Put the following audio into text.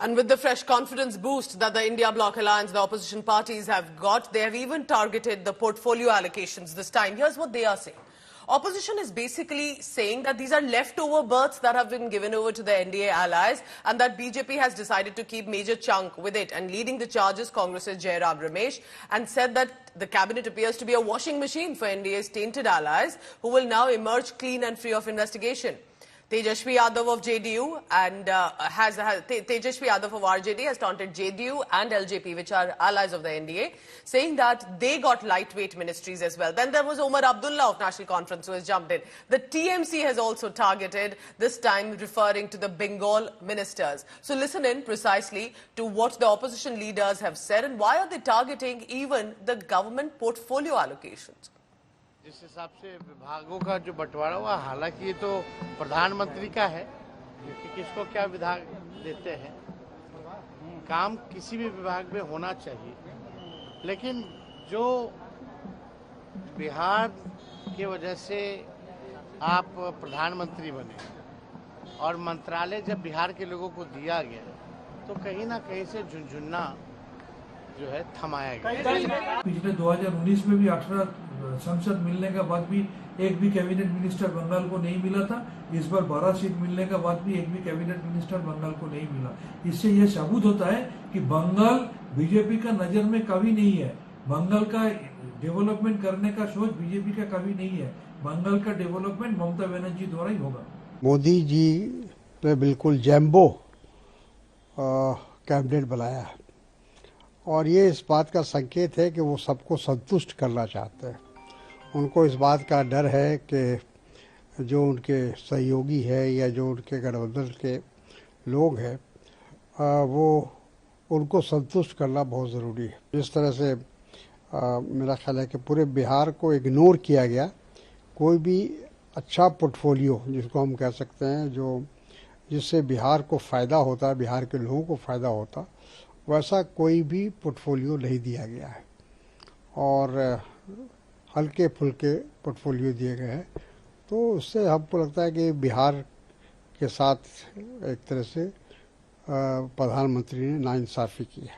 And with the fresh confidence boost that the India Bloc Alliance, the opposition parties have got, they have even targeted the portfolio allocations this time. Here's what they are saying. Opposition is basically saying that these are leftover berths that have been given over to the NDA allies and that BJP has decided to keep major chunk with it. And leading the charges, Congress's Jairam Ramesh, and said that the cabinet appears to be a washing machine for NDA's tainted allies who will now emerge clean and free of investigation. Tejashwi Yadav of JDU and Tejashwi Yadav of RJD has taunted JDU and LJP, which are allies of the NDA, saying that they got lightweight ministries as well. Then there was Omar Abdullah of National Conference who has jumped in. The TMC has also targeted, this time referring to the Bengal ministers. So listen in precisely to what the opposition leaders have said and why are they targeting even the government portfolio allocations. जिस हिसाब से विभागों का जो बंटवारा हुआ, हालांकि ये तो प्रधानमंत्री का है कि किसको क्या विभाग देते हैं। काम किसी भी विभाग में होना चाहिए, लेकिन जो बिहार की वजह से आप प्रधानमंत्री बने और मंत्रालय जब बिहार के लोगों को दिया गया तो कहीं ना कहीं से झुनझुनना जो है थमाया गया। पिछले 2019 में भी 18 संसद मिलने के बाद भी एक भी कैबिनेट मिनिस्टर बंगाल को नहीं मिला था। इस बार 12 सीट मिलने के बाद भी एक भी कैबिनेट मिनिस्टर बंगाल को नहीं मिला। इससे यह साबित होता है कि बंगाल बीजेपी का नजर में कभी नहीं है। बंगाल का डेवलपमेंट करने का सोच बीजेपी का कभी नहीं है। बंगाल का डेवलपमेंट ममता बनर्जी द्वारा ही होगा। मोदी जी ने बिल्कुल जैम्बो कैबिनेट बनाया है और ये इस बात का संकेत है कि वो सबको संतुष्ट करना चाहते हैं। उनको इस बात का डर है कि जो उनके सहयोगी है या जो उनके गठबंधन के लोग हैं वो उनको संतुष्ट करना बहुत ज़रूरी है। जिस तरह से मेरा ख्याल है कि पूरे बिहार को इग्नोर किया गया, कोई भी अच्छा पोर्टफोलियो जिसको हम कह सकते हैं जो जिससे बिहार को फ़ायदा होता है, बिहार के लोगों को फ़ायदा होता, वैसा कोई भी पोर्टफोलियो नहीं दिया गया है और हल्के फुल्के पोर्टफोलियो दिए गए हैं। तो उससे हमको लगता है कि बिहार के साथ एक तरह से प्रधानमंत्री ने नाइंसाफ़ी की है।